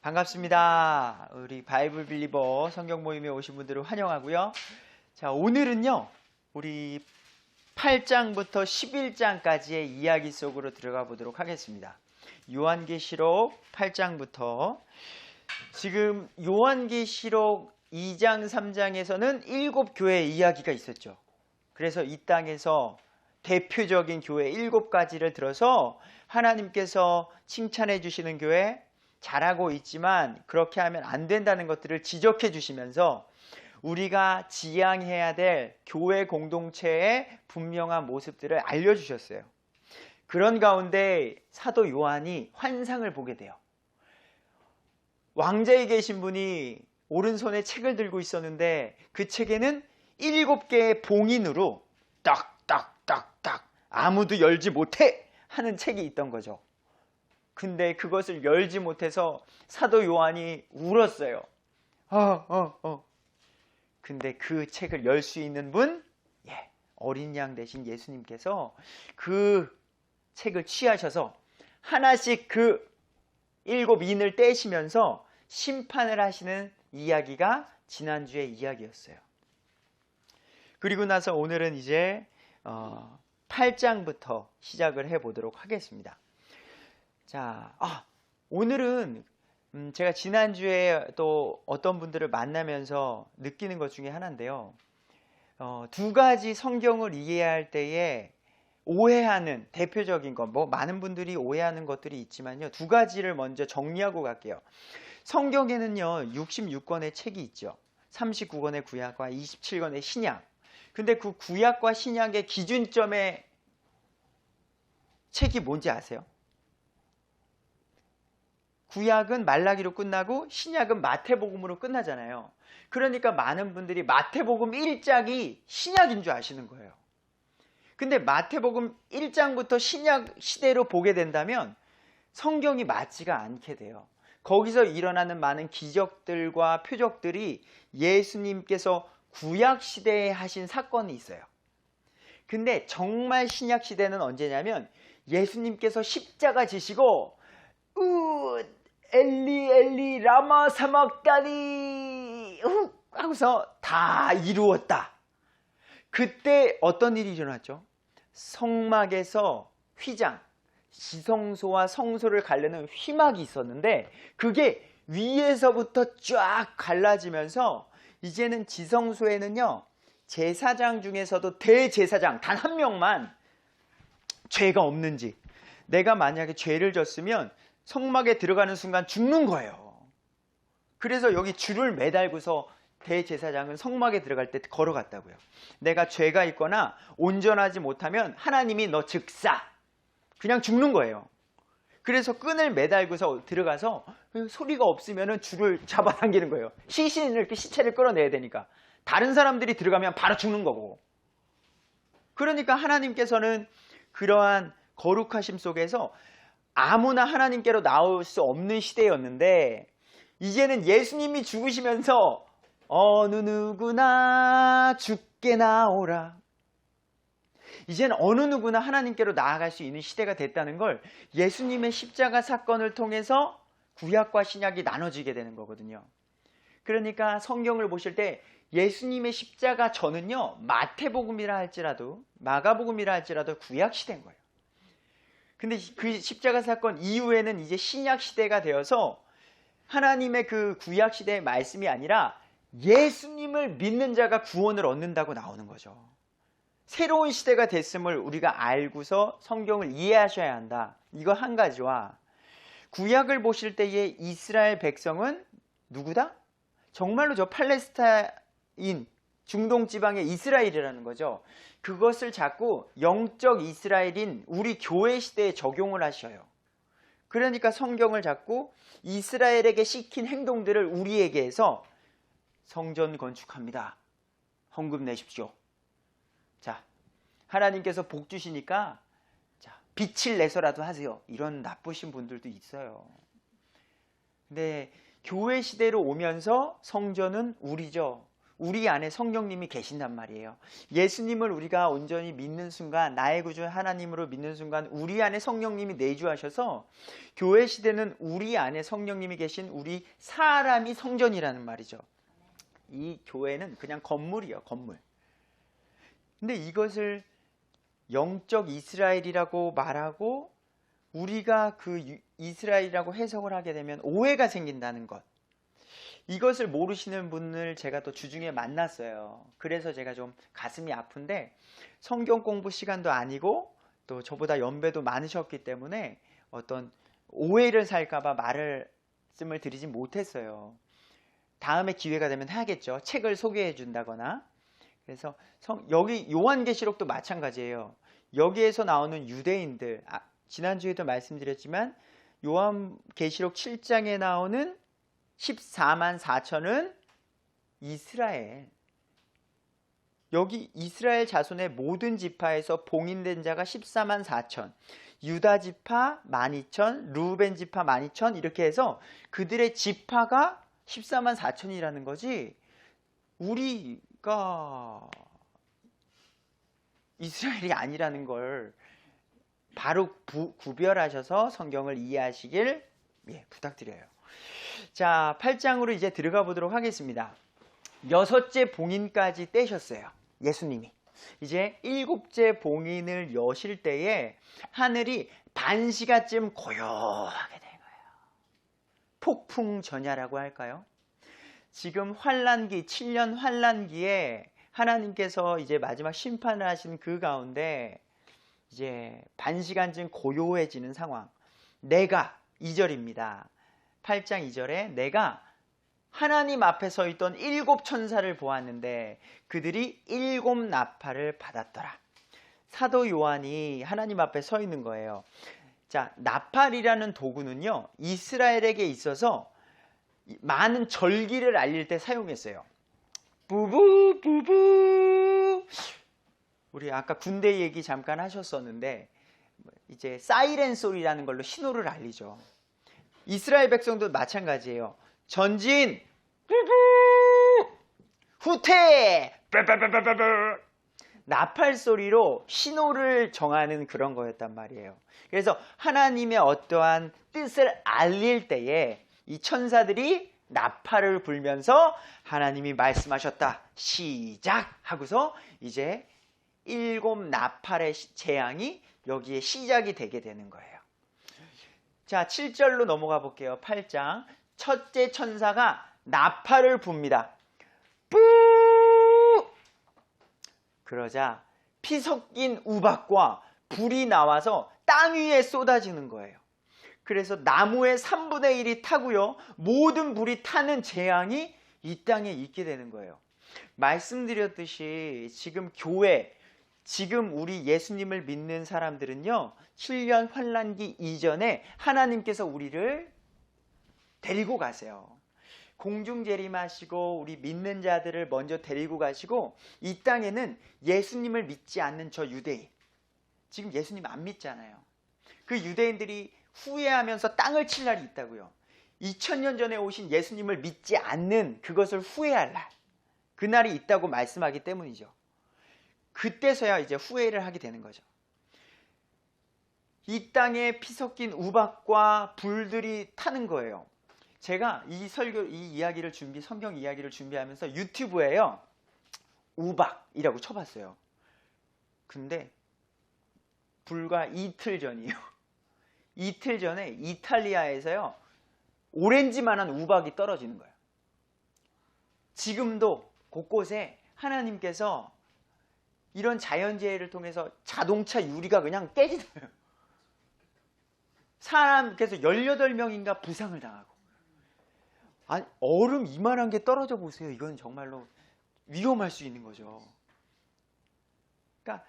반갑습니다. 우리 바이블 빌리버 성경 모임에 오신 분들을 환영하고요. 자, 오늘은요, 우리 8장부터 11장까지의 이야기 속으로 들어가 보도록 하겠습니다. 요한계시록 8장부터 지금 요한계시록 2장, 3장에서는 7교회의 이야기가 있었죠. 그래서 이 땅에서 대표적인 교회 7가지를 들어서 하나님께서 칭찬해 주시는 교회, 잘하고 있지만 그렇게 하면 안 된다는 것들을 지적해 주시면서 우리가 지향해야 될 교회 공동체의 분명한 모습들을 알려주셨어요. 그런 가운데 사도 요한이 환상을 보게 돼요. 왕좌에 계신 분이 오른손에 책을 들고 있었는데 그 책에는 7개의 봉인으로 딱딱딱딱 아무도 열지 못해 하는 책이 있던 거죠. 근데 그것을 열지 못해서 사도 요한이 울었어요. 근데 그 책을 열 수 있는 분, 어린 양 대신 예수님께서 그 책을 취하셔서 하나씩 그 7인을 떼시면서 심판을 하시는 이야기가 지난주의 이야기였어요. 그리고 나서 오늘은 이제 8장부터 시작을 해보도록 하겠습니다. 자, 오늘은 제가 지난주에 또 어떤 분들을 만나면서 느끼는 것 중에 하나인데요. 2가지 성경을 이해할 때에 오해하는 대표적인 것, 많은 분들이 오해하는 것들이 있지만요. 2가지를 먼저 정리하고 갈게요. 성경에는요, 66권의 책이 있죠. 39권의 구약과 27권의 신약. 근데 그 구약과 신약의 기준점의 책이 뭔지 아세요? 구약은 말라기로 끝나고 신약은 마태복음으로 끝나잖아요. 그러니까 많은 분들이 마태복음 1장이 신약인 줄 아시는 거예요. 근데 마태복음 1장부터 신약 시대로 보게 된다면 성경이 맞지가 않게 돼요. 거기서 일어나는 많은 기적들과 표적들이 예수님께서 구약 시대에 하신 사건이 있어요. 근데 정말 신약 시대는 언제냐면 예수님께서 십자가 지시고 엘리 엘리 라마 사막다니 하고서 다 이루었다. 그때 어떤 일이 일어났죠? 성막에서 휘장, 지성소와 성소를 가르는 휘막이 있었는데 그게 위에서부터 쫙 갈라지면서 이제는 지성소에는요, 제사장 중에서도 대제사장 단 한 명만 죄가 없는지, 내가 만약에 죄를 졌으면 성막에 들어가는 순간 죽는 거예요. 그래서 여기 줄을 매달고서 대제사장은 성막에 들어갈 때 걸어갔다고요. 내가 죄가 있거나 온전하지 못하면 하나님이 너 즉사, 그냥 죽는 거예요. 그래서 끈을 매달고서 들어가서 소리가 없으면 줄을 잡아당기는 거예요. 시신을, 시체를 끌어내야 되니까. 다른 사람들이 들어가면 바로 죽는 거고. 그러니까 하나님께서는 그러한 거룩하심 속에서 아무나 하나님께로 나올 수 없는 시대였는데 이제는 예수님이 죽으시면서 어느 누구나 죽게 나오라. 이제는 어느 누구나 하나님께로 나아갈 수 있는 시대가 됐다는 걸 예수님의 십자가 사건을 통해서 구약과 신약이 나눠지게 되는 거거든요. 그러니까 성경을 보실 때 예수님의 십자가 전은요, 마태복음이라 할지라도 마가복음이라 할지라도 구약 시대인 거예요. 근데 그 십자가 사건 이후에는 이제 신약 시대가 되어서 하나님의 그 구약 시대의 말씀이 아니라 예수님을 믿는 자가 구원을 얻는다고 나오는 거죠. 새로운 시대가 됐음을 우리가 알고서 성경을 이해하셔야 한다. 이거 한 가지와 구약을 보실 때의 이스라엘 백성은 누구다? 정말로 저 팔레스타인 중동 지방의 이스라엘이라는 거죠. 그것을 자꾸 영적 이스라엘인 우리 교회 시대에 적용을 하셔요. 그러니까 성경을 자꾸 이스라엘에게 시킨 행동들을 우리에게 해서 성전 건축합니다. 헌금 내십시오. 자, 하나님께서 복 주시니까 빚을 내서라도 하세요. 이런 나쁘신 분들도 있어요. 근데 교회 시대로 오면서 성전은 우리죠. 우리 안에 성령님이 계신단 말이에요. 예수님을 우리가 온전히 믿는 순간, 나의 구주 하나님으로 믿는 순간 우리 안에 성령님이 내주하셔서 교회 시대는 우리 안에 성령님이 계신 우리 사람이 성전이라는 말이죠. 이 교회는 그냥 건물이에요, 건물. 근데 이것을 영적 이스라엘이라고 말하고 우리가 그 이스라엘이라고 해석을 하게 되면 오해가 생긴다는 것. 이것을 모르시는 분을 제가 또 주중에 만났어요. 그래서 제가 좀 가슴이 아픈데 성경 공부 시간도 아니고 또 저보다 연배도 많으셨기 때문에 어떤 오해를 살까봐 말씀을 드리지 못했어요. 다음에 기회가 되면 해야겠죠. 책을 소개해 준다거나. 그래서 여기 요한계시록도 마찬가지예요. 여기에서 나오는 유대인들, 지난주에도 말씀드렸지만 요한계시록 7장에 나오는 14만 4천은 이스라엘. 여기 이스라엘 자손의 모든 지파에서 봉인된 자가 14만 4천. 유다 지파 12,000, 루벤 지파 12,000 이렇게 해서 그들의 지파가 14만 4천이라는 거지. 우리가 이스라엘이 아니라는 걸 바로 구별하셔서 성경을 이해하시길 부탁드려요. 자, 8장으로 이제 들어가 보도록 하겠습니다. 6째 봉인까지 떼셨어요. 예수님이. 이제 7째 봉인을 여실 때에 하늘이 반 시간쯤 고요하게 된 거예요. 폭풍 전야라고 할까요? 지금 환란기, 7년 환란기에 하나님께서 이제 마지막 심판을 하신 그 가운데 이제 반 시간쯤 고요해지는 상황. 내가 2절입니다. 8장 2절에 내가 하나님 앞에 서 있던 7 천사를 보았는데 그들이 7 나팔을 받았더라. 사도 요한이 하나님 앞에 서 있는 거예요. 자, 나팔이라는 도구는요, 이스라엘에게 있어서 많은 절기를 알릴 때 사용했어요. 부부 부부. 우리 아까 군대 얘기 잠깐 하셨었는데 이제 사이렌 소리라는 걸로 신호를 알리죠. 이스라엘 백성도 마찬가지예요. 전진, 후퇴, 나팔 소리로 신호를 정하는 그런 거였단 말이에요. 그래서 하나님의 어떠한 뜻을 알릴 때에 이 천사들이 나팔을 불면서 하나님이 말씀하셨다. 시작! 하고서 이제 7 나팔의 재앙이 여기에 시작이 되게 되는 거예요. 자, 7절로 넘어가 볼게요. 8장. 첫째 천사가 나팔을 붑니다. 뿌! 그러자 피 섞인 우박과 불이 나와서 땅 위에 쏟아지는 거예요. 그래서 나무의 3분의 1이 타고요. 모든 불이 타는 재앙이 이 땅에 있게 되는 거예요. 말씀드렸듯이 지금 교회, 지금 우리 예수님을 믿는 사람들은요, 7년 환란기 이전에 하나님께서 우리를 데리고 가세요. 공중 재림하시고 우리 믿는 자들을 먼저 데리고 가시고 이 땅에는 예수님을 믿지 않는 저 유대인, 지금 예수님 안 믿잖아요. 그 유대인들이 후회하면서 땅을 칠 날이 있다고요. 2000년 전에 오신 예수님을 믿지 않는 그것을 후회할 날, 그날이 있다고 말씀하기 때문이죠. 그때서야 이제 후회를 하게 되는 거죠. 이 땅에 피 섞인 우박과 불들이 타는 거예요. 제가 이 이야기를 성경 이야기를 준비하면서 유튜브에요, 우박이라고 쳐봤어요. 근데 불과 이틀 전이에요. 이틀 전에 이탈리아에서요, 오렌지만한 우박이 떨어지는 거예요. 지금도 곳곳에 하나님께서 이런 자연재해를 통해서 자동차 유리가 그냥 깨지는 거예요. 사람께서 18명인가 부상을 당하고. 아니, 얼음 이만한 게 떨어져 보세요. 이건 정말로 위험할 수 있는 거죠. 그러니까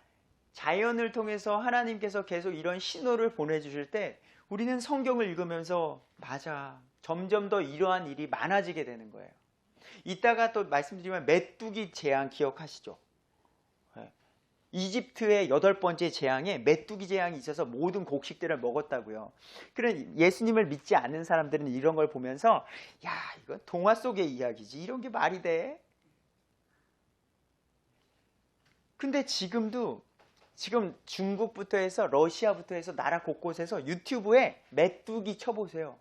자연을 통해서 하나님께서 계속 이런 신호를 보내주실 때 우리는 성경을 읽으면서 맞아, 점점 더 이러한 일이 많아지게 되는 거예요. 이따가 또 말씀드리면 메뚜기 재앙 기억하시죠? 이집트의 8번째 재앙에 메뚜기 재앙이 있어서 모든 곡식들을 먹었다고요. 그런 예수님을 믿지 않는 사람들은 이런 걸 보면서 야, 이건 동화 속의 이야기지, 이런 게 말이 돼? 근데 지금도 지금 중국부터 해서 러시아부터 해서 나라 곳곳에서 유튜브에 메뚜기 쳐보세요.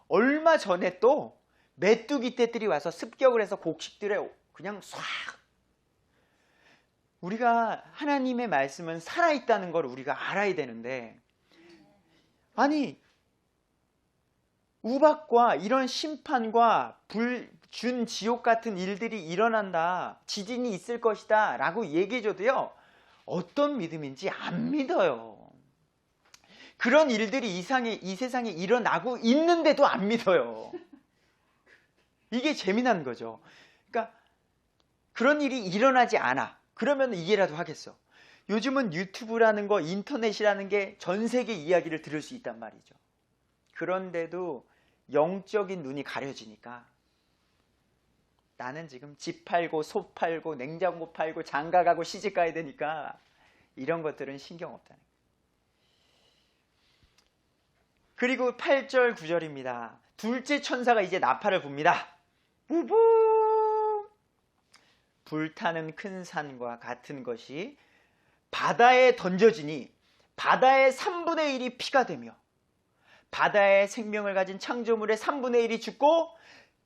얼마 전에 또 메뚜기 떼들이 와서 습격을 해서 곡식들에 그냥 쏴. 우리가 하나님의 말씀은 살아있다는 걸 우리가 알아야 되는데, 아니 우박과 이런 심판과 불준 지옥 같은 일들이 일어난다, 지진이 있을 것이다 라고 얘기해줘도요, 어떤 믿음인지 안 믿어요. 그런 일들이 이 세상에 일어나고 있는데도 안 믿어요. 이게 재미난 거죠. 그러니까 그런 일이 일어나지 않아. 그러면 이해라도 하겠어. 요즘은 유튜브라는 거, 인터넷이라는 게 전 세계 이야기를 들을 수 있단 말이죠. 그런데도 영적인 눈이 가려지니까 나는 지금 집 팔고 소 팔고 냉장고 팔고 장가 가고 시집 가야 되니까 이런 것들은 신경 없다는 거예요. 그리고 8절 9절입니다. 둘째 천사가 이제 나팔을 붑니다. 우부! 불타는 큰 산과 같은 것이 바다에 던져지니 바다의 3분의 1이 피가 되며 바다의 생명을 가진 창조물의 3분의 1이 죽고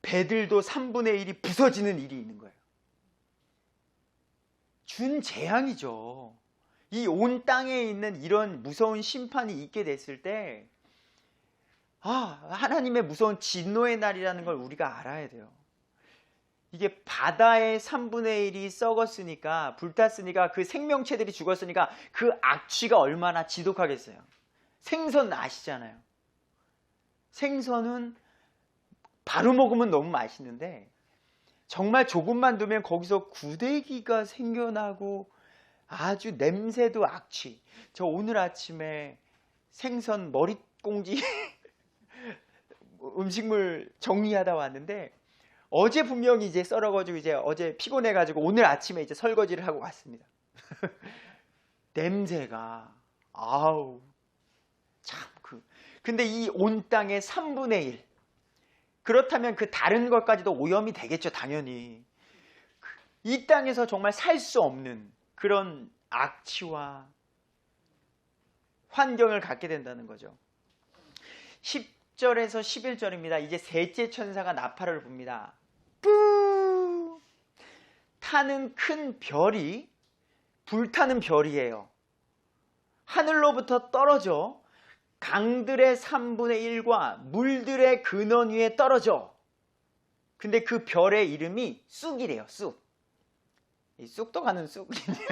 배들도 3분의 1이 부서지는 일이 있는 거예요. 준재앙이죠. 이 온 땅에 있는 이런 무서운 심판이 있게 됐을 때, 하나님의 무서운 진노의 날이라는 걸 우리가 알아야 돼요. 이게 바다의 3분의 1이 썩었으니까, 불탔으니까, 그 생명체들이 죽었으니까 그 악취가 얼마나 지독하겠어요. 생선 아시잖아요. 생선은 바로 먹으면 너무 맛있는데 정말 조금만 두면 거기서 구데기가 생겨나고 아주 냄새도 악취. 저 오늘 아침에 생선 머릿꽁지 음식물 정리하다 왔는데, 어제 분명히 이제 썰어가지고 이제 어제 피곤해가지고 오늘 아침에 이제 설거지를 하고 왔습니다. 냄새가 근데 이 온 땅의 3분의 1, 그렇다면 그 다른 것까지도 오염이 되겠죠, 당연히. 이 땅에서 정말 살 수 없는 그런 악취와 환경을 갖게 된다는 거죠. 10절에서 11절입니다. 이제 셋째 천사가 나팔을 붑니다. 뿌! 타는 큰 별이 불타는 별이에요. 하늘로부터 떨어져 강들의 3분의 1과 물들의 근원 위에 떨어져. 근데 그 별의 이름이 쑥이래요. 쑥. 이 쑥도 가는 쑥인데요.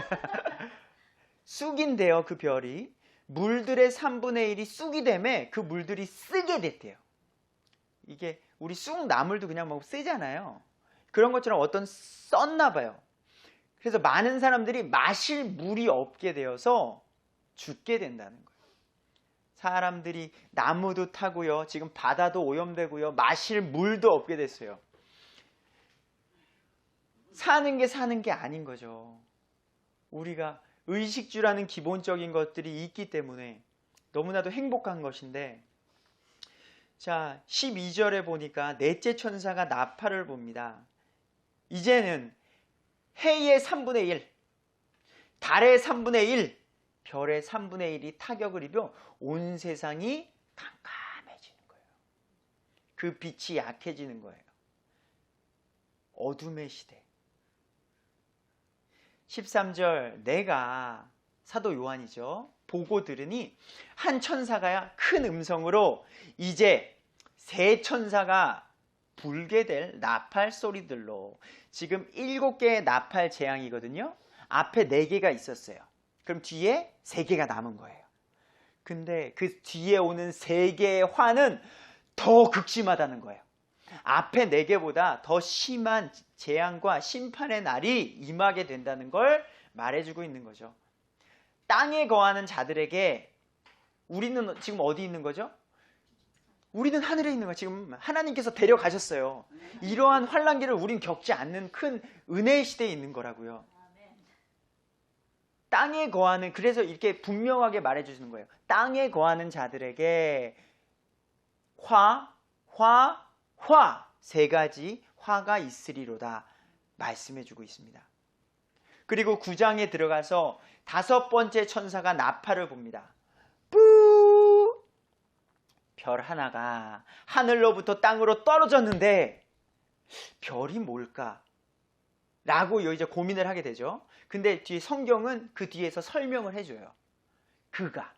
쑥인데요. 그 별이 물들의 3분의 1이 쑥이 되면 그 물들이 쓰게 됐대요. 이게 우리 쑥나물도 그냥 뭐 쓰잖아요. 그런 것처럼 어떤 썼나 봐요. 그래서 많은 사람들이 마실 물이 없게 되어서 죽게 된다는 거예요. 사람들이 나무도 타고요, 지금 바다도 오염되고요, 마실 물도 없게 됐어요. 사는 게 아닌 거죠. 우리가 의식주라는 기본적인 것들이 있기 때문에 너무나도 행복한 것인데, 자 12절에 보니까 넷째 천사가 나팔을 붑니다. 이제는 해의 3분의 1, 달의 3분의 1, 별의 3분의 1이 타격을 입어 온 세상이 캄캄해지는 거예요. 그 빛이 약해지는 거예요. 어둠의 시대. 13절, 내가 사도 요한이죠. 보고 들으니 한 천사가 큰 음성으로 이제 세 천사가 불게 될 나팔 소리들로, 지금 7개의 나팔 재앙이거든요. 앞에 4개가 있었어요. 그럼 뒤에 3개가 남은 거예요. 근데 그 뒤에 오는 3개의 화는 더 극심하다는 거예요. 앞에 4개보다 더 심한 재앙과 심판의 날이 임하게 된다는 걸 말해주고 있는 거죠. 땅에 거하는 자들에게 우리는 지금 어디 있는 거죠? 우리는 하늘에 있는 거예요. 지금 하나님께서 데려가셨어요. 이러한 환난기를 우린 겪지 않는 큰 은혜의 시대에 있는 거라고요. 땅에 거하는, 그래서 이렇게 분명하게 말해주시는 거예요. 땅에 거하는 자들에게 화, 3가지 화가 있으리로다 말씀해주고 있습니다. 그리고 9장에 들어가서 5번째 천사가 나팔을 봅니다. 뿌! 별 하나가 하늘로부터 땅으로 떨어졌는데 별이 뭘까? 라고 이제 고민을 하게 되죠. 근데 뒤에 성경은 그 뒤에서 설명을 해줘요. 그가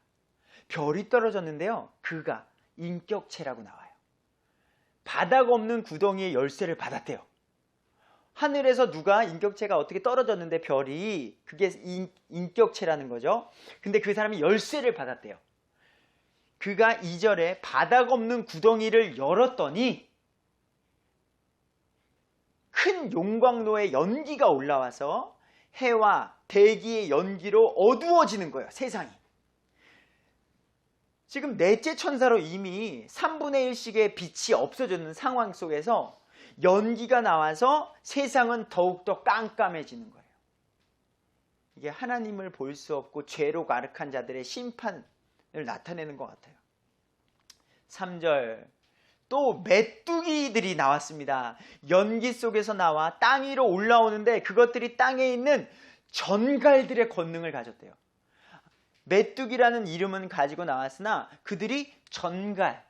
별이 떨어졌는데요. 그가 인격체라고 나와요. 바닥 없는 구덩이의 열쇠를 받았대요. 하늘에서 누가 인격체가 어떻게 떨어졌는데 별이 그게 인격체라는 거죠. 근데 그 사람이 열쇠를 받았대요. 그가 2절에 바닥 없는 구덩이를 열었더니 큰 용광로의 연기가 올라와서 해와 대기의 연기로 어두워지는 거예요. 세상이. 지금 넷째 천사로 이미 3분의 1씩의 빛이 없어지는 상황 속에서 연기가 나와서 세상은 더욱더 깜깜해지는 거예요. 이게 하나님을 볼 수 없고 죄로 가득한 자들의 심판을 나타내는 것 같아요. 3절 또 메뚜기들이 나왔습니다. 연기 속에서 나와 땅 위로 올라오는데 그것들이 땅에 있는 전갈들의 권능을 가졌대요. 메뚜기라는 이름은 가지고 나왔으나 그들이 전갈,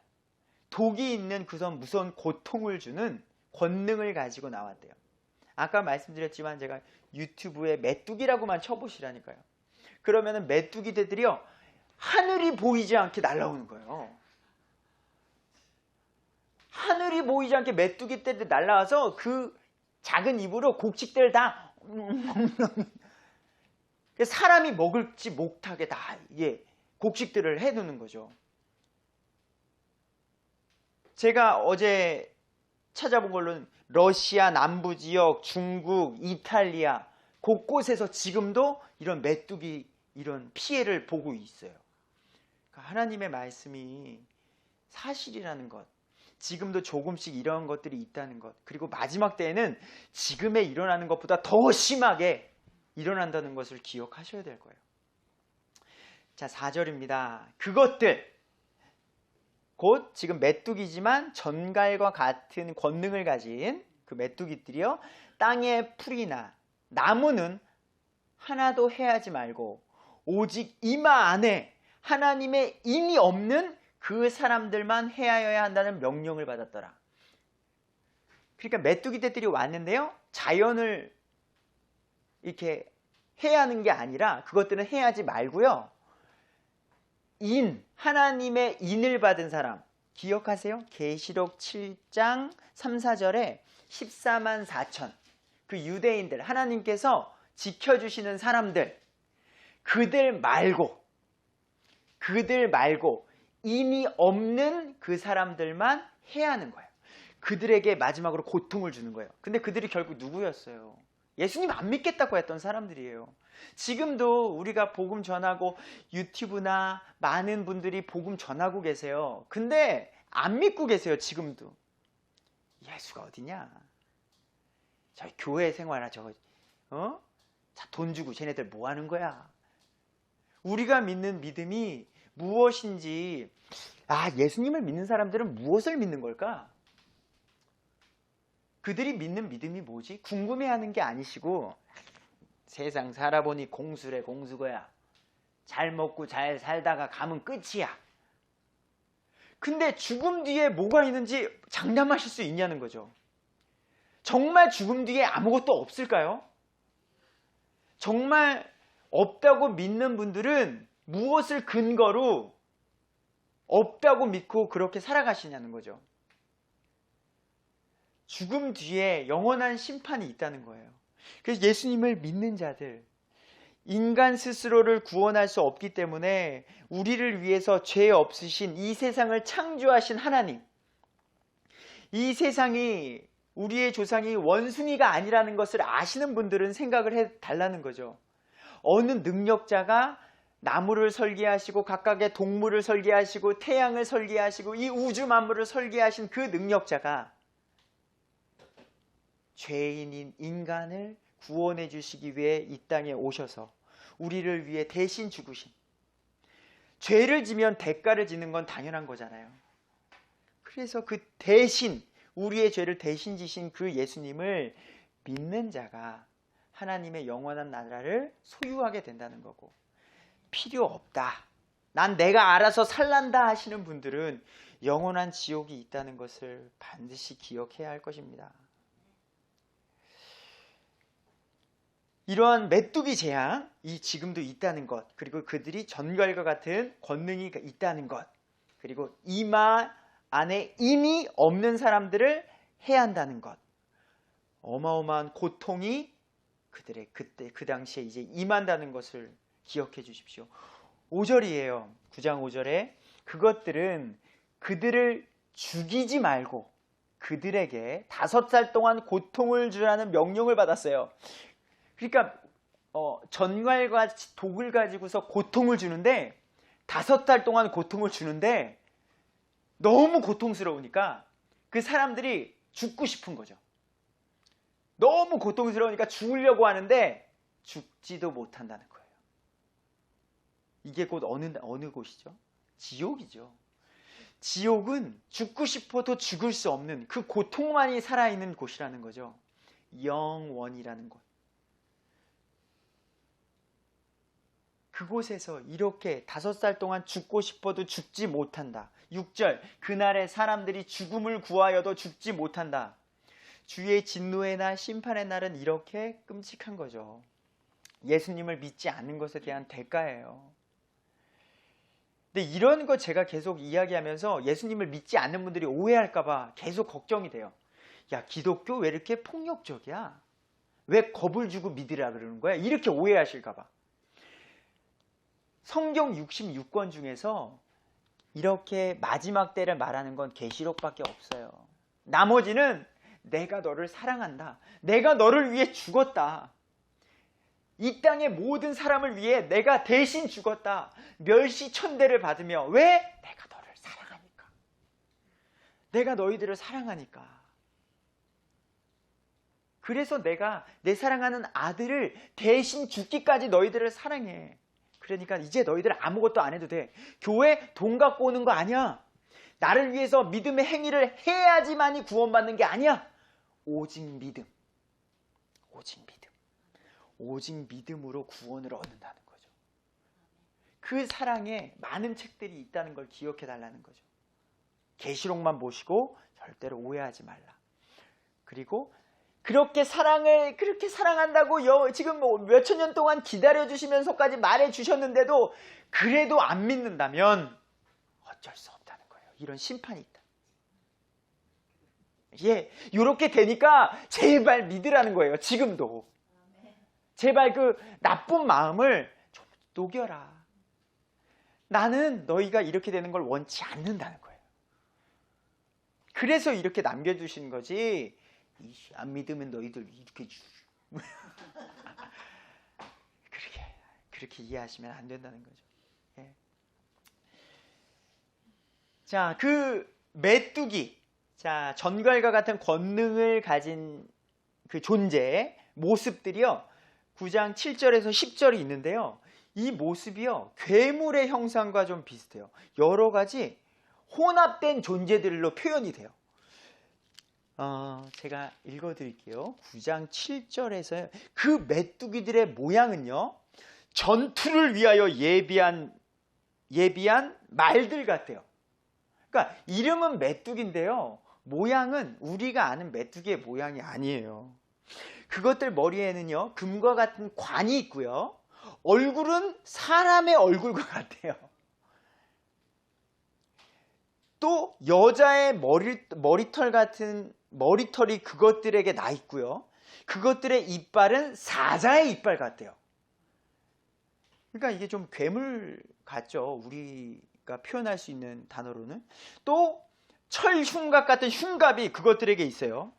독이 있는 그런 무서운 고통을 주는 권능을 가지고 나왔대요. 아까 말씀드렸지만 제가 유튜브에 메뚜기라고만 쳐보시라니까요. 그러면은 메뚜기들이요 하늘이 보이지 않게 날아오는 거예요. 하늘이 보이지 않게 메뚜기 떼들 날아와서 그 작은 입으로 곡식들 다 사람이 먹을지 못하게 다 곡식들을 해두는 거죠. 제가 어제 찾아본 걸로는 러시아 남부지역, 중국, 이탈리아 곳곳에서 지금도 이런 메뚜기 이런 피해를 보고 있어요. 그러니까 하나님의 말씀이 사실이라는 것, 지금도 조금씩 이런 것들이 있다는 것, 그리고 마지막 때에는 지금에 일어나는 것보다 더 심하게 일어난다는 것을 기억하셔야 될 거예요. 자, 4절입니다. 그것들 곧 지금 메뚜기지만 전갈과 같은 권능을 가진 그 메뚜기들이요 땅의 풀이나 나무는 하나도 해하지 말고 오직 이마 안에 하나님의 인이 없는 그 사람들만 해하여야 한다는 명령을 받았더라. 그러니까 메뚜기들이 왔는데요 자연을 이렇게 해하는 게 아니라 그것들은 해하지 말고요 하나님의 인을 받은 사람 기억하세요? 계시록 7장 3, 4절에 14만 4천 그 유대인들 하나님께서 지켜주시는 사람들 그들 말고 인이 없는 그 사람들만 해야 하는 거예요. 그들에게 마지막으로 고통을 주는 거예요. 근데 그들이 결국 누구였어요? 예수님 안 믿겠다고 했던 사람들이에요. 지금도 우리가 복음 전하고 유튜브나 많은 분들이 복음 전하고 계세요. 근데 안 믿고 계세요. 지금도. 예수가 어디냐? 저희 교회 생활아 자, 돈 주고 쟤네들 뭐 하는 거야? 우리가 믿는 믿음이 무엇인지 예수님을 믿는 사람들은 무엇을 믿는 걸까? 그들이 믿는 믿음이 뭐지? 궁금해하는 게 아니시고 세상 살아보니 공수래 공수거야. 잘 먹고 잘 살다가 가면 끝이야. 근데 죽음 뒤에 뭐가 있는지 장담하실 수 있냐는 거죠. 정말 죽음 뒤에 아무것도 없을까요? 정말 없다고 믿는 분들은 무엇을 근거로 없다고 믿고 그렇게 살아가시냐는 거죠. 죽음 뒤에 영원한 심판이 있다는 거예요. 그래서 예수님을 믿는 자들, 인간 스스로를 구원할 수 없기 때문에 우리를 위해서 죄 없으신 이 세상을 창조하신 하나님, 이 세상이 우리의 조상이 원숭이가 아니라는 것을 아시는 분들은 생각을 해달라는 거죠. 어느 능력자가 나무를 설계하시고 각각의 동물을 설계하시고 태양을 설계하시고 이 우주 만물을 설계하신 그 능력자가 죄인인 인간을 구원해 주시기 위해 이 땅에 오셔서 우리를 위해 대신 죽으신, 죄를 지면 대가를 지는 건 당연한 거잖아요. 그래서 그 대신 우리의 죄를 대신 지신 그 예수님을 믿는 자가 하나님의 영원한 나라를 소유하게 된다는 거고, 필요 없다, 난 내가 알아서 살란다 하시는 분들은 영원한 지옥이 있다는 것을 반드시 기억해야 할 것입니다. 이러한 메뚜기 재앙이 지금도 있다는 것, 그리고 그들이 전갈과 같은 권능이 있다는 것, 그리고 이마 안에 이미 없는 사람들을 해야 한다는 것, 어마어마한 고통이 그들의 그때 그 당시에 이제 임한다는 것을 기억해 주십시오. 5절이에요. 9장 5절에 그것들은 그들을 죽이지 말고 그들에게 5살 동안 고통을 주라는 명령을 받았어요. 그러니까 전갈과 독을 가지고서 고통을 주는데 5달 동안 고통을 주는데 너무 고통스러우니까 그 사람들이 죽고 싶은 거죠. 너무 고통스러우니까 죽으려고 하는데 죽지도 못한다는 거예요. 이게 곧 어느 곳이죠? 지옥이죠. 지옥은 죽고 싶어도 죽을 수 없는 그 고통만이 살아있는 곳이라는 거죠. 영원이라는 곳. 그곳에서 이렇게 5살 동안 죽고 싶어도 죽지 못한다. 6절, 그날에 사람들이 죽음을 구하여도 죽지 못한다. 주의 진노의 날, 심판의 날은 이렇게 끔찍한 거죠. 예수님을 믿지 않는 것에 대한 대가예요. 근데 이런 거 제가 계속 이야기하면서 예수님을 믿지 않는 분들이 오해할까봐 계속 걱정이 돼요. 야, 기독교 왜 이렇게 폭력적이야? 왜 겁을 주고 믿으라 그러는 거야? 이렇게 오해하실까봐. 성경 66권 중에서 이렇게 마지막 때를 말하는 건 계시록밖에 없어요. 나머지는 내가 너를 사랑한다. 내가 너를 위해 죽었다. 이 땅의 모든 사람을 위해 내가 대신 죽었다. 멸시천대를 받으며 왜? 내가 너를 사랑하니까. 내가 너희들을 사랑하니까. 그래서 내가 내 사랑하는 아들을 대신 죽기까지 너희들을 사랑해. 그러니까 이제 너희들 아무것도 안 해도 돼. 교회 돈 갖고 오는 거 아니야. 나를 위해서 믿음의 행위를 해야지만이 구원받는 게 아니야. 오직 믿음. 오직 믿음. 오직 믿음으로 구원을 얻는다는 거죠. 그 사랑에 많은 책들이 있다는 걸 기억해 달라는 거죠. 계시록만 보시고 절대로 오해하지 말라. 그리고 그렇게 사랑한다고 지금 몇천 년 동안 기다려주시면서까지 말해주셨는데도 그래도 안 믿는다면 어쩔 수 없다는 거예요. 이런 심판이 있다. 예, 이렇게 되니까 제발 믿으라는 거예요. 지금도. 제발 그 나쁜 마음을 좀 녹여라. 나는 너희가 이렇게 되는 걸 원치 않는다는 거예요. 그래서 이렇게 남겨두신 거지. 안 믿으면 너희들 이렇게 그렇게 이해하시면 안 된다는 거죠. 예. 자, 그 메뚜기, 자, 전갈과 같은 권능을 가진 그 존재 모습들이요, 9장 7절에서 10절이 있는데요, 이 모습이요 괴물의 형상과 좀 비슷해요. 여러 가지 혼합된 존재들로 표현이 돼요. 제가 읽어드릴게요. 9장 7절에서 그 메뚜기들의 모양은요, 전투를 위하여 예비한 말들 같아요. 그러니까 이름은 메뚜기인데요, 모양은 우리가 아는 메뚜기의 모양이 아니에요. 그것들 머리에는요 금과 같은 관이 있고요, 얼굴은 사람의 얼굴과 같아요. 또 여자의 머리털 같은 머리털이 그것들에게 나 있고요, 그것들의 이빨은 사자의 이빨 같대요. 그러니까 이게 좀 괴물 같죠, 우리가 표현할 수 있는 단어로는. 또 철흉갑 같은 흉갑이 그것들에게 있어요.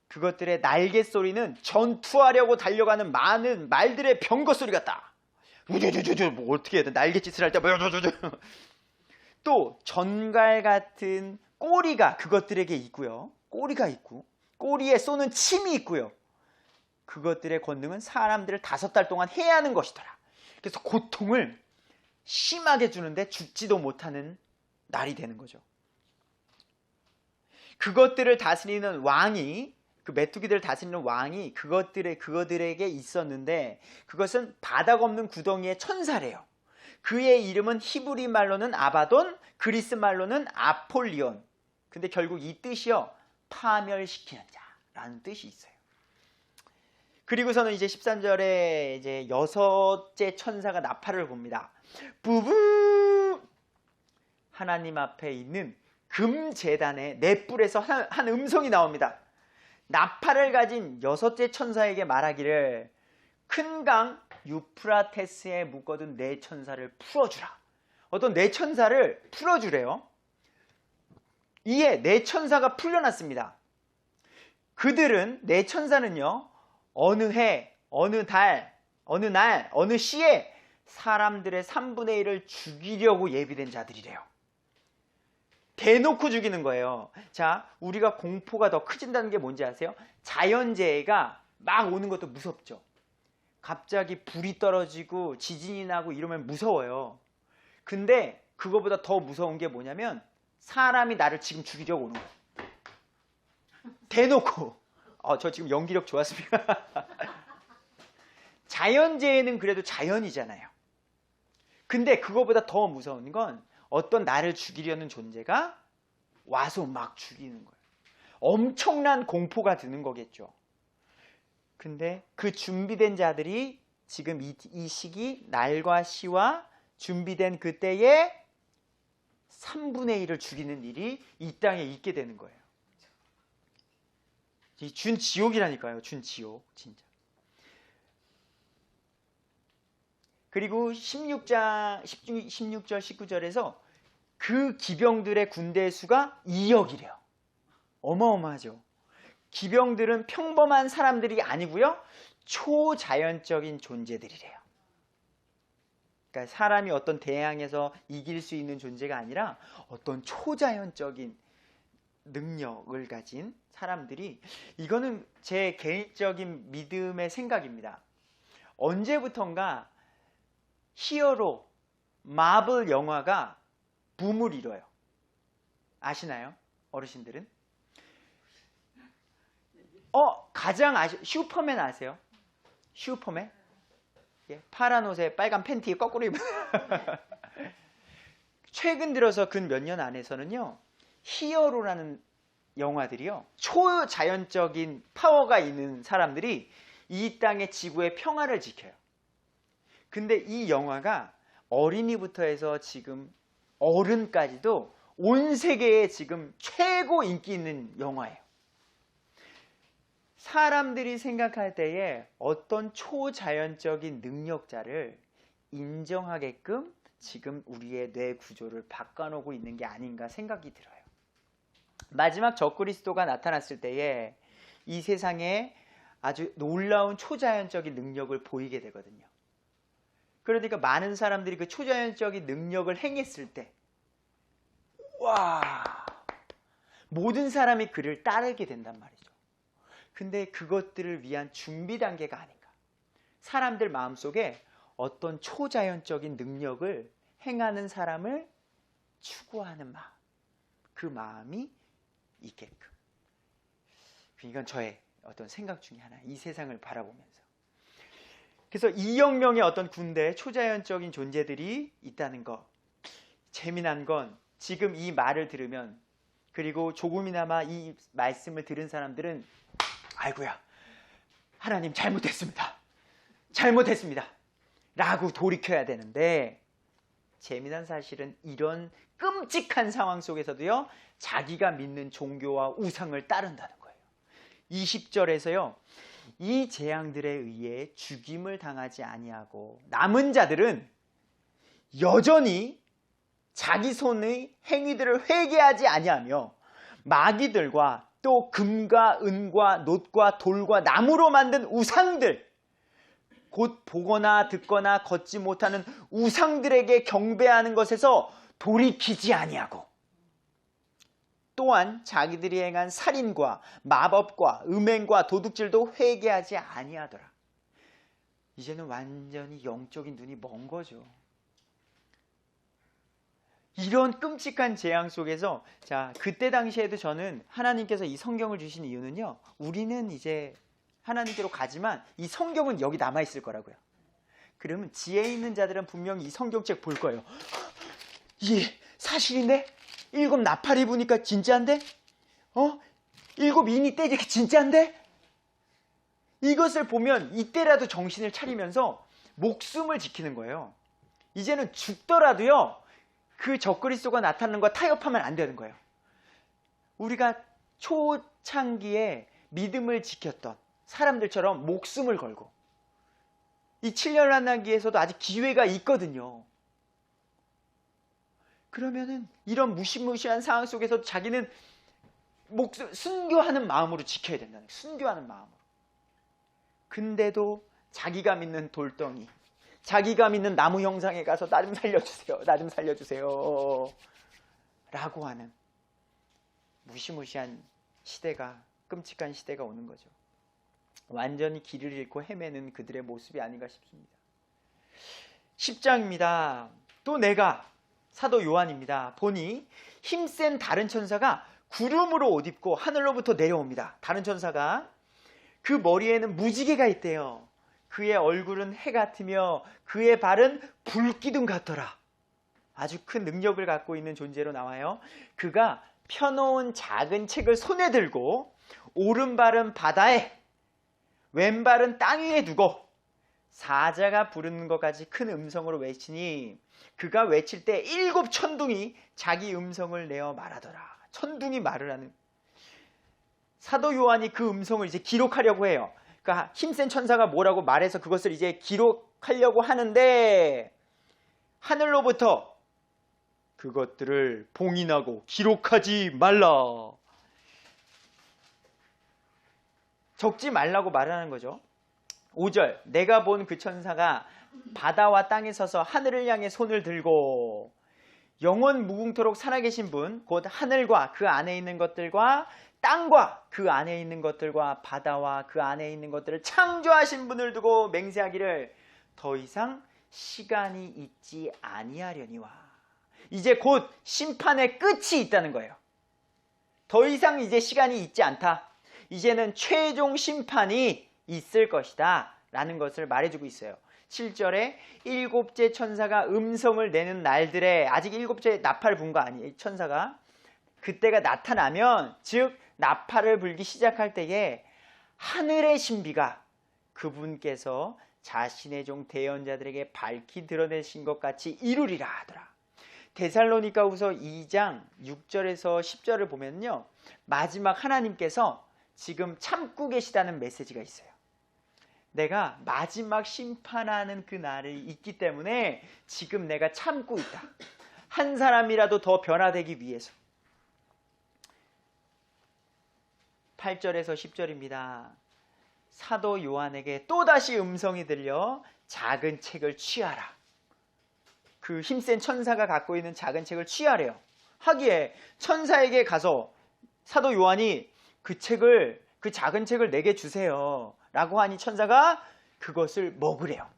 그것들의 날개 소리는 전투하려고 달려가는 많은 말들의 병거 소리 같다. 뭐 어떻게 해야 돼? 날갯짓을 할 때 또 전갈 같은 꼬리가 그것들에게 있고요. 꼬리가 있고 꼬리에 쏘는 침이 있고요. 그것들의 권능은 사람들을 5달 동안 해야 하는 것이더라. 그래서 고통을 심하게 주는데 죽지도 못하는 날이 되는 거죠. 그것들을 다스리는 왕이 그 메뚜기들을 다스리는 왕이 그거들에게 있었는데 그것은 바닥 없는 구덩이의 천사래요. 그의 이름은 히브리 말로는 아바돈, 그리스 말로는 아폴리온. 근데 결국 이 뜻이요, 파멸시키는 자라는 뜻이 있어요. 그리고서는 이제 13절에 이제 여섯째 천사가 나팔을 봅니다. 부부! 하나님 앞에 있는 금제단의 넷불에서 한 음성이 나옵니다. 나팔을 가진 여섯째 천사에게 말하기를 큰 강 유프라테스에 묶어둔 네 천사를 풀어주라. 어떤 네 천사를 풀어주래요. 이에 네 천사가 풀려났습니다. 그들은 네 천사는요, 어느 해, 어느 달, 어느 날, 어느 시에 사람들의 3분의 1을 죽이려고 예비된 자들이래요. 대놓고 죽이는 거예요. 자, 우리가 공포가 더 커진다는 게 뭔지 아세요? 자연재해가 막 오는 것도 무섭죠. 갑자기 불이 떨어지고 지진이 나고 이러면 무서워요. 근데 그거보다 더 무서운 게 뭐냐면 사람이 나를 지금 죽이려고 오는 거예요. 대놓고. 저 지금 연기력 좋았습니다. 자연재해는 그래도 자연이잖아요. 근데 그거보다 더 무서운 건 어떤 나를 죽이려는 존재가 와서 막 죽이는 거예요. 엄청난 공포가 드는 거겠죠. 근데 그 준비된 자들이 지금 이 시기 날과 시와 준비된 그때에 3분의 1을 죽이는 일이 이 땅에 있게 되는 거예요. 준 지옥이라니까요. 준 지옥 진짜. 그리고 16절 19절에서 그 기병들의 군대 수가 2억이래요. 어마어마하죠. 기병들은 평범한 사람들이 아니고요, 초자연적인 존재들이래요. 그러니까 사람이 어떤 대항에서 이길 수 있는 존재가 아니라 어떤 초자연적인 능력을 가진 사람들이, 이거는 제 개인적인 믿음의 생각입니다. 언제부턴가 히어로 마블 영화가 붐을 이뤄요. 아시나요? 어르신들은? 가장 슈퍼맨 아세요? 슈퍼맨? 예, 파란 옷에 빨간 팬티에 거꾸로 입은. 최근 들어서 근 몇 년 안에서는요, 히어로라는 영화들이요, 초자연적인 파워가 있는 사람들이 이 땅의 지구의 평화를 지켜요. 근데 이 영화가 어린이부터 해서 지금 어른까지도 온 세계에 지금 최고 인기 있는 영화예요. 사람들이 생각할 때에 어떤 초자연적인 능력자를 인정하게끔 지금 우리의 뇌 구조를 바꿔놓고 있는 게 아닌가 생각이 들어요. 마지막 적그리스도가 나타났을 때에 이 세상에 아주 놀라운 초자연적인 능력을 보이게 되거든요. 그러니까 많은 사람들이 그 초자연적인 능력을 행했을 때, 와, 모든 사람이 그를 따르게 된단 말이죠. 근데 그것들을 위한 준비 단계가 아닌가. 사람들 마음속에 어떤 초자연적인 능력을 행하는 사람을 추구하는 마음, 그 마음이 있게끔. 이건 저의 어떤 생각 중에 하나, 이 세상을 바라보면서. 그래서 2억 명의 어떤 군대, 초자연적인 존재들이 있다는 거. 재미난 건 지금 이 말을 들으면, 그리고 조금이나마 이 말씀을 들은 사람들은 아이고야, 하나님 잘못했습니다. 잘못했습니다. 라고 돌이켜야 되는데, 재미난 사실은 이런 끔찍한 상황 속에서도요, 자기가 믿는 종교와 우상을 따른다는 거예요. 20절에서요, 이 재앙들에 의해 죽임을 당하지 아니하고 남은 자들은 여전히 자기 손의 행위들을 회개하지 아니하며 마귀들과 또 금과 은과 놋과 돌과 나무로 만든 우상들, 곧 보거나 듣거나 걷지 못하는 우상들에게 경배하는 것에서 돌이키지 아니하고, 또한 자기들이 행한 살인과 마법과 음행과 도둑질도 회개하지 아니하더라. 이제는 완전히 영적인 눈이 먼 거죠. 이런 끔찍한 재앙 속에서, 자, 그때 당시에도 저는 하나님께서 이 성경을 주신 이유는요, 우리는 이제 하나님께로 가지만 이 성경은 여기 남아있을 거라고요. 그러면 지혜 있는 자들은 분명히 이 성경책 볼 거예요. 이게 사실인데? 7 나팔이 부니까 진짜인데? 7 인이 떼니까 진짜인데? 이것을 보면 이때라도 정신을 차리면서 목숨을 지키는 거예요. 이제는 죽더라도요, 그 적그리스도가 나타나는 거 타협하면 안 되는 거예요. 우리가 초창기에 믿음을 지켰던 사람들처럼 목숨을 걸고, 이 7년 만나기에서도 아직 기회가 있거든요. 그러면은 이런 무시무시한 상황 속에서 자기는 목숨 순교하는 마음으로 지켜야 된다는 거예요. 순교하는 마음으로. 근데도 자기가 믿는 돌덩이, 자기가 믿는 나무 형상에 가서 나 좀 살려주세요, 나 좀 살려주세요 라고 하는 무시무시한 시대가, 끔찍한 시대가 오는 거죠. 완전히 길을 잃고 헤매는 그들의 모습이 아닌가 싶습니다. 10장입니다. 또 내가, 사도 요한입니다, 보니 힘센 다른 천사가 구름으로 옷 입고 하늘로부터 내려옵니다. 다른 천사가 그 머리에는 무지개가 있대요. 그의 얼굴은 해 같으며 그의 발은 불기둥 같더라. 아주 큰 능력을 갖고 있는 존재로 나와요. 그가 펴놓은 작은 책을 손에 들고 오른발은 바다에 왼발은 땅 위에 두고 사자가 부르는 것까지 큰 음성으로 외치니 그가 외칠 때 7 천둥이 자기 음성을 내어 말하더라. 천둥이 말을 하는, 사도 요한이 그 음성을 이제 기록하려고 해요. 그러니까 힘센 천사가 뭐라고 말해서 그것을 이제 기록하려고 하는데 하늘로부터 그것들을 봉인하고 기록하지 말라, 적지 말라고 말하는 거죠. 5절, 내가 본 그 천사가 바다와 땅에 서서 하늘을 향해 손을 들고, 영원 무궁토록 살아계신 분, 곧 하늘과 그 안에 있는 것들과 땅과 그 안에 있는 것들과 바다와 그 안에 있는 것들을 창조하신 분을 두고 맹세하기를 더 이상 시간이 있지 아니하려니와. 이제 곧 심판의 끝이 있다는 거예요. 더 이상 이제 시간이 있지 않다. 이제는 최종 심판이 있을 것이다 라는 것을 말해주고 있어요. 7절에 7째 천사가 음성을 내는 날들에, 아직 7째 나팔을 분 거 아니에요. 천사가 그때가 나타나면, 즉 나팔을 불기 시작할 때에 하늘의 신비가 그분께서 자신의 종 대언자들에게 밝히 드러내신 것 같이 이루리라 하더라. 데살로니가후서 2장 6절에서 10절을 보면요, 마지막 하나님께서 지금 참고 계시다는 메시지가 있어요. 내가 마지막 심판하는 그 날이 있기 때문에 지금 내가 참고 있다. 한 사람이라도 더 변화되기 위해서. 8절에서 10절입니다. 사도 요한에게 또다시 음성이 들려 작은 책을 취하라. 그 힘센 천사가 갖고 있는 작은 책을 취하래요. 하기에 천사에게 가서 사도 요한이 그 작은 책을 내게 주세요 라고 하니 천사가 그것을 먹으래요.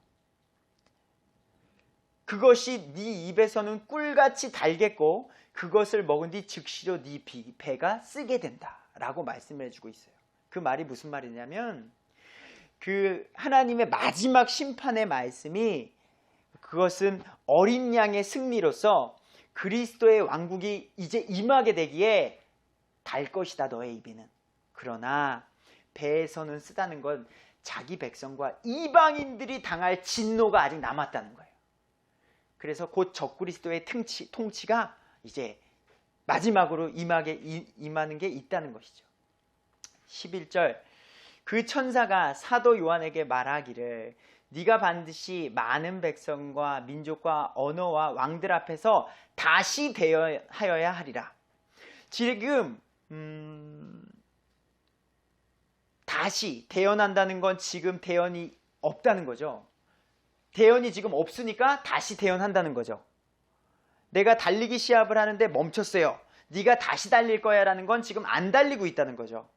그것이 네 입에서는 꿀같이 달겠고 그것을 먹은 뒤 즉시로 네 배가 쓰게 된다 라고 말씀을 해주고 있어요. 그 말이 무슨 말이냐면, 그 하나님의 마지막 심판의 말씀이, 그것은 어린 양의 승리로서 그리스도의 왕국이 이제 임하게 되기에 달 것이다 너의 입에는. 그러나 배에서는 쓰다는 건 자기 백성과 이방인들이 당할 진노가 아직 남았다는 거예요. 그래서 곧 적그리스도의 통치가 이제 마지막으로 임하는 게 있다는 것이죠. 11절, 그 천사가 사도 요한에게 말하기를 네가 반드시 많은 백성과 민족과 언어와 왕들 앞에서 다시 대언하여야 하리라. 지금 다시 대언한다는 건 지금 대언이 없다는 거죠. 대언이 지금 없으니까 다시 대언한다는 거죠. 내가 달리기 시합을 하는데 멈췄어요. 네가 다시 달릴 거야 라는 건 지금 안 달리고 있다는 거죠.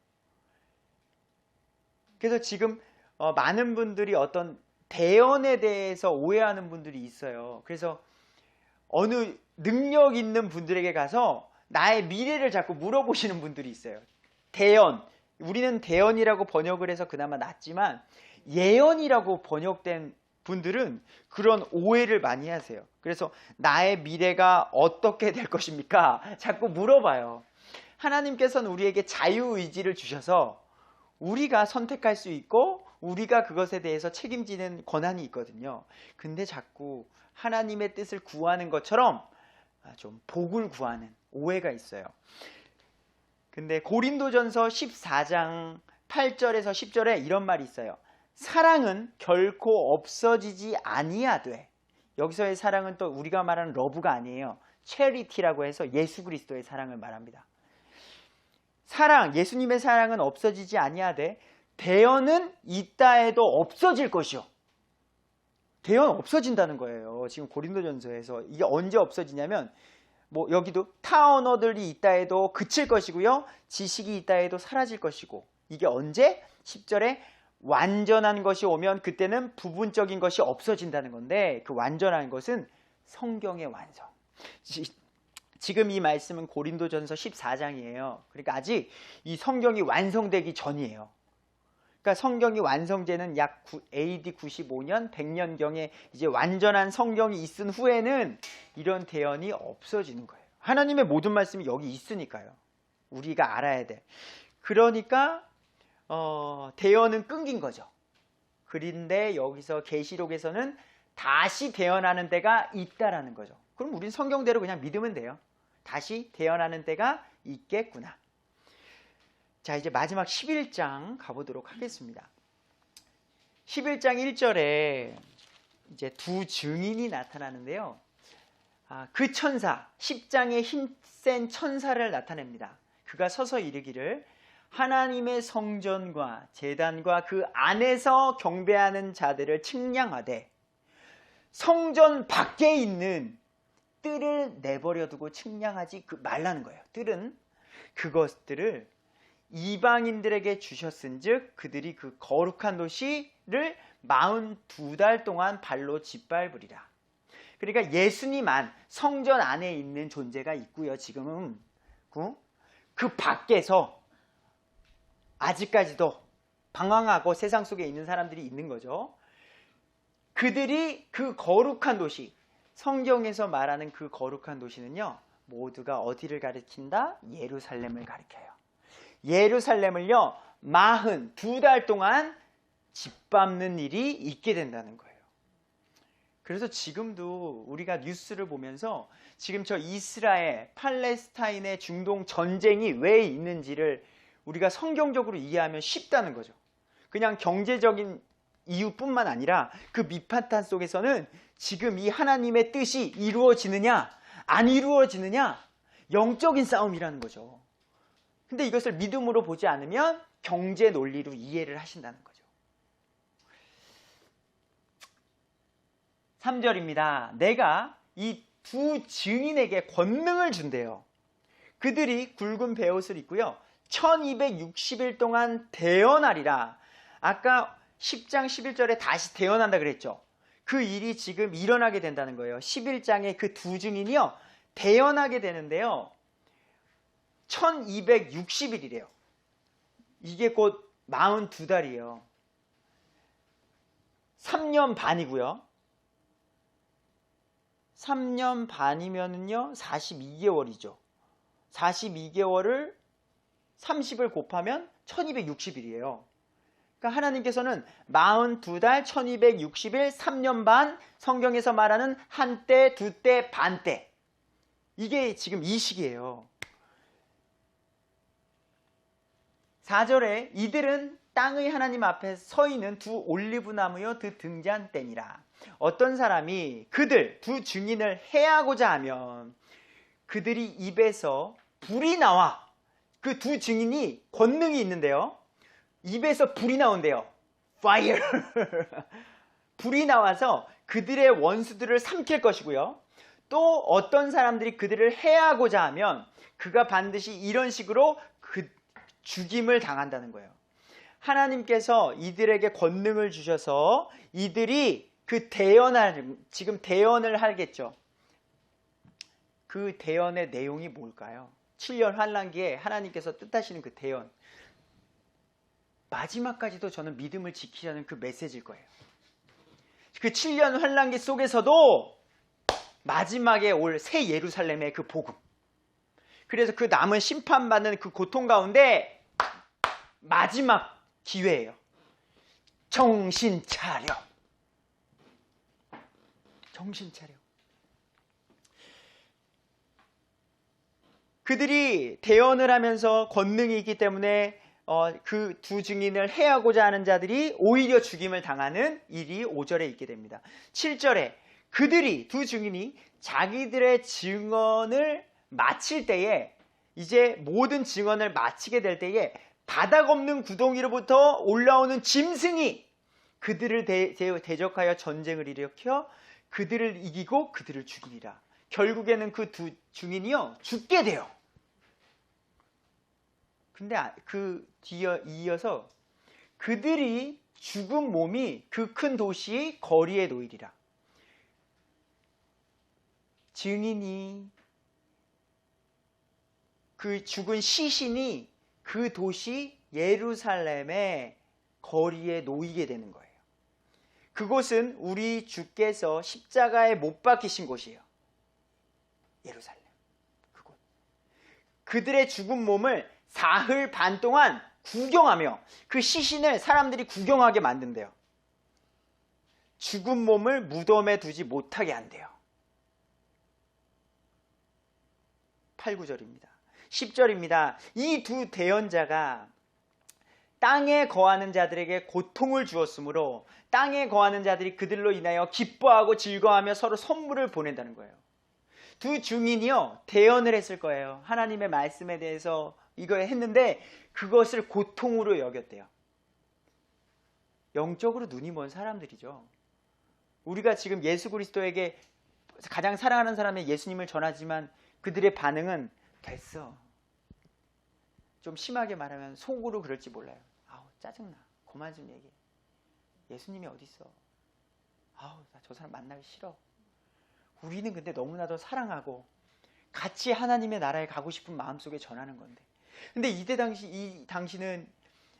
그래서 지금 많은 분들이 어떤 대언에 대해서 오해하는 분들이 있어요. 그래서 어느 능력 있는 분들에게 가서 나의 미래를 자꾸 물어보시는 분들이 있어요. 대언, 우리는 대언이라고 번역을 해서 그나마 낫지만 예언이라고 번역된 분들은 그런 오해를 많이 하세요. 그래서 나의 미래가 어떻게 될 것입니까? 자꾸 물어봐요. 하나님께서는 우리에게 자유의지를 주셔서 우리가 선택할 수 있고 우리가 그것에 대해서 책임지는 권한이 있거든요. 근데 자꾸 하나님의 뜻을 구하는 것처럼 좀 복을 구하는 오해가 있어요. 근데 고린도전서 14장 8절에서 10절에 이런 말이 있어요. 사랑은 결코 없어지지 아니하되, 여기서의 사랑은 또 우리가 말하는 러브가 아니에요. 체리티라고 해서 예수 그리스도의 사랑을 말합니다. 사랑, 예수님의 사랑은 없어지지 아니하되 대언은 있다 해도 없어질 것이요. 대언 없어진다는 거예요. 지금 고린도전서에서 이게 언제 없어지냐면 여기도 타 언어들이 있다 해도 그칠 것이고요. 지식이 있다 해도 사라질 것이고, 이게 언제? 10절에 완전한 것이 오면 그때는 부분적인 것이 없어진다는 건데, 그 완전한 것은 성경의 완성. 지금 이 말씀은 고린도전서 14장이에요. 그러니까 아직 이 성경이 완성되기 전이에요. 그러니까 성경이 완성되는 약 AD 95년, 100년경에 이제 완전한 성경이 있은 후에는 이런 대언이 없어지는 거예요. 하나님의 모든 말씀이 여기 있으니까요. 우리가 알아야 돼. 그러니까 대언은 끊긴 거죠. 그런데 여기서 계시록에서는 다시 대언하는 때가 있다라는 거죠. 그럼 우린 성경대로 그냥 믿으면 돼요. 다시 대언하는 때가 있겠구나. 자, 이제 마지막 11장 가보도록 하겠습니다. 11장 1절에 이제 두 증인이 나타나는데요. 그 천사, 10장의 힘센 천사를 나타냅니다. 그가 서서 이르기를 하나님의 성전과 제단과 그 안에서 경배하는 자들을 측량하되 성전 밖에 있는 뜰을 내버려 두고 측량하지 말라는 거예요. 뜰은 그것들을 이방인들에게 주셨은즉 그들이 그 거룩한 도시를 42달 동안 발로 짓밟으리라. 그러니까 예수님 안, 성전 안에 있는 존재가 있고요. 지금은 그 밖에서 아직까지도 방황하고 세상 속에 있는 사람들이 있는 거죠. 그들이 그 거룩한 도시, 성경에서 말하는 그 거룩한 도시는요, 모두가 어디를 가리킨다? 예루살렘을 가리켜요. 예루살렘을요 42달 동안 짓밟는 일이 있게 된다는 거예요. 그래서 지금도 우리가 뉴스를 보면서 지금 저 이스라엘, 팔레스타인의 중동 전쟁이 왜 있는지를 우리가 성경적으로 이해하면 쉽다는 거죠. 그냥 경제적인 이유뿐만 아니라 그 밑바탕 속에서는 지금 이 하나님의 뜻이 이루어지느냐 안 이루어지느냐 영적인 싸움이라는 거죠. 근데 이것을 믿음으로 보지 않으면 경제 논리로 이해를 하신다는 거죠. 3절입니다. 내가 이 두 증인에게 권능을 준대요. 그들이 굵은 베옷을 입고요. 1260일 동안 대언하리라. 아까 10장 11절에 다시 대언한다 그랬죠. 그 일이 지금 일어나게 된다는 거예요. 11장에 그 두 증인이요. 대언하게 되는데요. 1260일이래요. 이게 곧 42달이에요. 3년 반이고요. 3년 반이면은요 42개월이죠. 42개월을 30을 곱하면 1260일이에요. 그러니까 하나님께서는 42달 1260일 3년 반, 성경에서 말하는 한때, 두때, 반때, 이게 지금 이 시기예요. 4절에 이들은 땅의 하나님 앞에 서 있는 두 올리브나무여 그 등잔대니라. 어떤 사람이 그들 두 증인을 해하고자 하면 그들이 입에서 불이 나와. 그 두 증인이 권능이 있는데요. 입에서 불이 나온대요. Fire. 불이 나와서 그들의 원수들을 삼킬 것이고요. 또 어떤 사람들이 그들을 해하고자 하면 그가 반드시 이런 식으로 죽임을 당한다는 거예요. 하나님께서 이들에게 권능을 주셔서 이들이 지금 대언을 하겠죠. 그 대언의 내용이 뭘까요? 7년 환란기에 하나님께서 뜻하시는 그 대언, 마지막까지도 저는 믿음을 지키자는 그 메시지일 거예요. 그 7년 환란기 속에서도 마지막에 올 새 예루살렘의 그 복음, 그래서 그 남은 심판받는 그 고통 가운데 마지막 기회예요. 정신 차려. 정신 차려. 그들이 대언을 하면서 권능이 있기 때문에 그 두 증인을 해하고자 하는 자들이 오히려 죽임을 당하는 일이 5절에 있게 됩니다. 7절에 그들이 두 증인이 자기들의 증언을 마칠 때에, 이제 모든 증언을 마치게 될 때에 바닥 없는 구덩이로부터 올라오는 짐승이 그들을 대적하여 전쟁을 일으켜 그들을 이기고 그들을 죽이리라. 결국에는 그 두 증인이요 죽게 돼요. 근데 그 뒤에 이어서 그들이 죽은 몸이 그 큰 도시 거리에 놓이리라. 증인이, 그 죽은 시신이 그 도시 예루살렘의 거리에 놓이게 되는 거예요. 그곳은 우리 주께서 십자가에 못 박히신 곳이에요. 예루살렘. 그곳. 그들의 죽은 몸을 사흘 반 동안 구경하며, 그 시신을 사람들이 구경하게 만든대요. 죽은 몸을 무덤에 두지 못하게 한대요. 8, 9절입니다. 10절입니다. 이 두 대언자가 땅에 거하는 자들에게 고통을 주었으므로 땅에 거하는 자들이 그들로 인하여 기뻐하고 즐거워하며 서로 선물을 보낸다는 거예요. 두 증인이요 대언을 했을 거예요. 하나님의 말씀에 대해서 이거 했는데 그것을 고통으로 여겼대요. 영적으로 눈이 먼 사람들이죠. 우리가 지금 예수 그리스도에게 가장 사랑하는 사람의 예수님을 전하지만 그들의 반응은 됐어. 좀 심하게 말하면 속으로 그럴지 몰라요. 아우 짜증나. 그만 좀 얘기해. 예수님이 어디 있어? 아우 나 저 사람 만나기 싫어. 우리는 근데 너무나도 사랑하고 같이 하나님의 나라에 가고 싶은 마음속에 전하는 건데, 근데 이때 이 당시는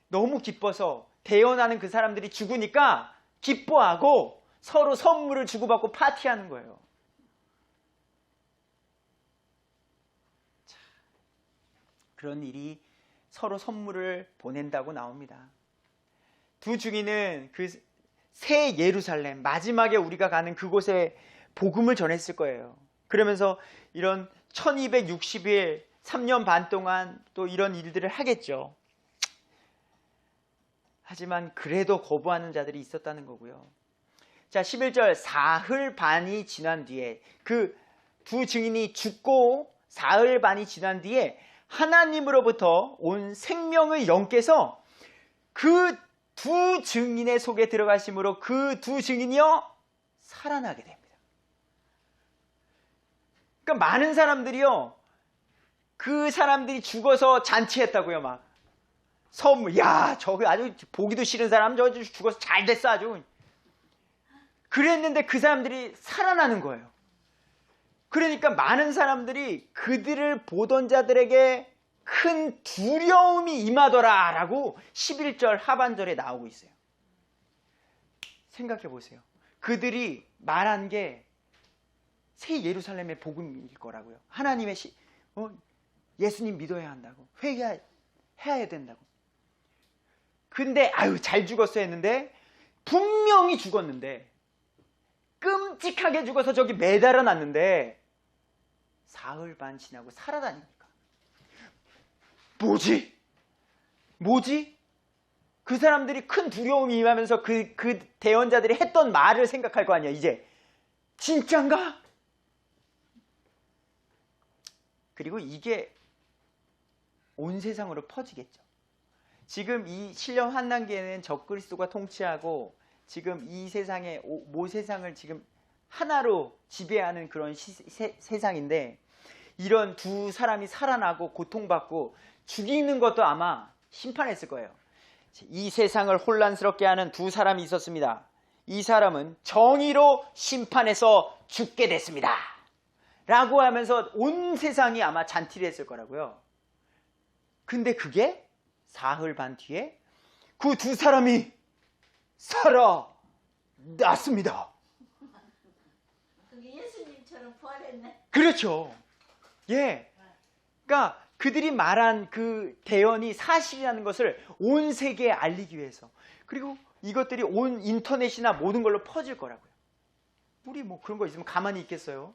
너무 기뻐서 대언하는 그 사람들이 죽으니까 기뻐하고 서로 선물을 주고받고 파티하는 거예요. 자, 그런 일이 서로 선물을 보낸다고 나옵니다. 두 증인은 그 새 예루살렘, 마지막에 우리가 가는 그곳에 복음을 전했을 거예요. 그러면서 이런 1260일 3년 반 동안 또 이런 일들을 하겠죠. 하지만 그래도 거부하는 자들이 있었다는 거고요. 자, 11절 사흘 반이 지난 뒤에, 그 두 증인이 죽고 사흘 반이 지난 뒤에 하나님으로부터 온 생명의 영께서 그 두 증인의 속에 들어가심으로 그 두 증인이요 살아나게 됩니다. 그러니까 많은 사람들이요, 그 사람들이 죽어서 잔치했다고요. 막 선물, 야 저거 아주 보기도 싫은 사람 저 죽어서 잘 됐어 아주. 그랬는데 그 사람들이 살아나는 거예요. 그러니까 많은 사람들이 그들을 보던 자들에게 큰 두려움이 임하더라 라고 11절 하반절에 나오고 있어요. 생각해 보세요. 그들이 말한 게 새 예루살렘의 복음일 거라고요. 하나님의 예수님 믿어야 한다고, 회개해야 된다고. 근데 아유 잘 죽었어 했는데, 분명히 죽었는데, 끔찍하게 죽어서 저기 매달아 놨는데 사흘 반 지나고 살아다니니까 뭐지? 그 사람들이 큰 두려움이 임하면서 그 대언자들이 했던 말을 생각할 거 아니야. 이제 진짠가? 그리고 이게 온 세상으로 퍼지겠죠. 지금 이 7년 환난기에는 적그리스도가 통치하고 지금 이 세상의 세상을 지금 하나로 지배하는 그런 세상인데, 이런 두 사람이 살아나고 고통받고 죽이는 것도 아마 심판했을 거예요. 이 세상을 혼란스럽게 하는 두 사람이 있었습니다. 이 사람은 정의로 심판해서 죽게 됐습니다 라고 하면서 온 세상이 아마 잔티를 했을 거라고요. 근데 그게 사흘 반 뒤에 그 두 사람이 살아났습니다. 그게 예수님처럼 부활했네. 그렇죠. 예. 그러니까 그들이 말한 그 대언이 사실이라는 것을 온 세계에 알리기 위해서. 그리고 이것들이 온 인터넷이나 모든 걸로 퍼질 거라고요. 우리 뭐 그런 거 있으면 가만히 있겠어요?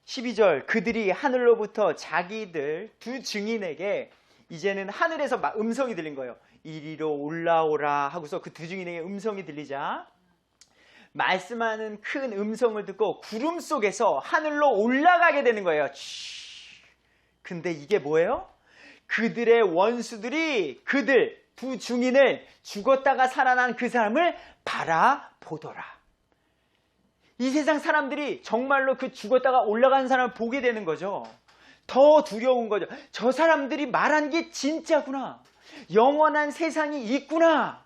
12절 그들이 하늘로부터 자기들 두 증인에게 이제는 하늘에서 막 음성이 들린 거예요. 이리로 올라오라 하고서 그 두 증인에게 음성이 들리자 말씀하는 큰 음성을 듣고 구름 속에서 하늘로 올라가게 되는 거예요. 근데 이게 뭐예요? 그들의 원수들이 그들 두 증인을 죽었다가 살아난 그 사람을 바라보더라. 이 세상 사람들이 정말로 그 죽었다가 올라간 사람을 보게 되는 거죠. 더 두려운 거죠. 저 사람들이 말한 게 진짜구나. 영원한 세상이 있구나.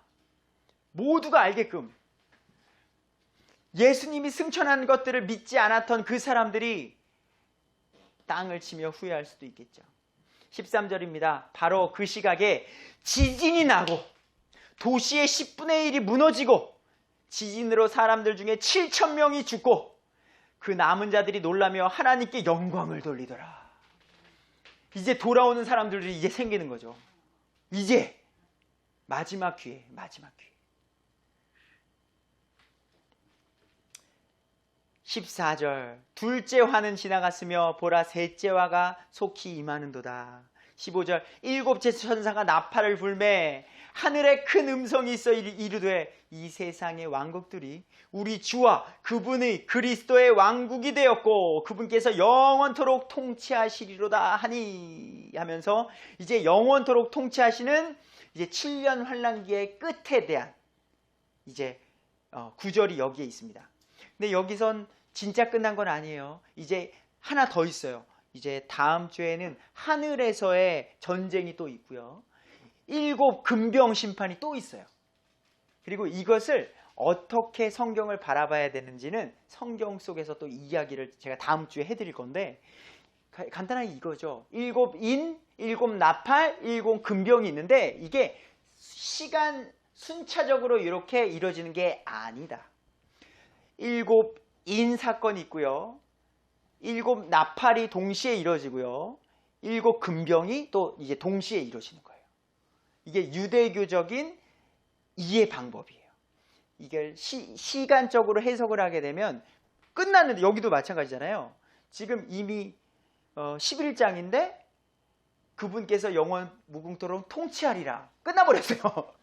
모두가 알게끔. 예수님이 승천한 것들을 믿지 않았던 그 사람들이 땅을 치며 후회할 수도 있겠죠. 13절입니다. 바로 그 시각에 지진이 나고 도시의 10분의 1이 무너지고 지진으로 사람들 중에 7,000명이 죽고 그 남은 자들이 놀라며 하나님께 영광을 돌리더라. 이제 돌아오는 사람들이 이제 생기는 거죠. 이제 마지막 기회, 마지막 기회. 14절 둘째 화는 지나갔으며 보라 셋째 화가 속히 임하는도다. 15절 일곱째 천사가 나팔을 불매 하늘에 큰 음성이 있어 이르되 이 세상의 왕국들이 우리 주와 그분의 그리스도의 왕국이 되었고 그분께서 영원토록 통치하시리로다 하니 하면서 이제 영원토록 통치하시는 이제 7년 환란기의 끝에 대한 이제 구절이 여기에 있습니다. 근데 여기선 진짜 끝난 건 아니에요. 이제 하나 더 있어요. 이제 다음 주에는 하늘에서의 전쟁이 또 있고요. 7 금병 심판이 또 있어요. 그리고 이것을 어떻게 성경을 바라봐야 되는지는 성경 속에서 또 이야기를 제가 다음 주에 해드릴 건데 간단하게 이거죠. 7 인, 7 나팔, 7 금병이 있는데 이게 시간 순차적으로 이렇게 이루어지는 게 아니다. 7 인 사건이 있고요. 7 나팔이 동시에 이루어지고요. 7 금병이 또 이제 동시에 이루어지는 거예요. 이게 유대교적인 이해 방법이에요. 이걸 시간적으로 해석을 하게 되면 끝났는데 여기도 마찬가지잖아요. 지금 이미 11장인데 그분께서 영원 무궁토록 통치하리라 끝나버렸어요.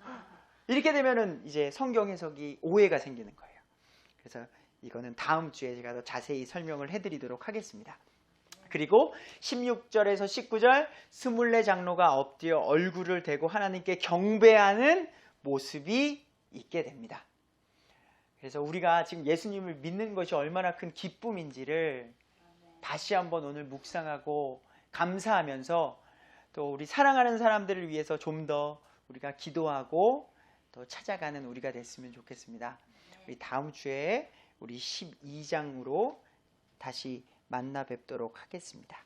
이렇게 되면은 이제 성경 해석이 오해가 생기는 거예요. 그래서 이거는 다음 주에 제가 더 자세히 설명을 해드리도록 하겠습니다. 그리고 16절에서 19절 24 장로가 엎드려 얼굴을 대고 하나님께 경배하는 모습이 있게 됩니다. 그래서 우리가 지금 예수님을 믿는 것이 얼마나 큰 기쁨인지를 다시 한번 오늘 묵상하고 감사하면서 또 우리 사랑하는 사람들을 위해서 좀 더 우리가 기도하고 또 찾아가는 우리가 됐으면 좋겠습니다. 우리 다음 주에 우리 12장으로 다시 만나 뵙도록 하겠습니다.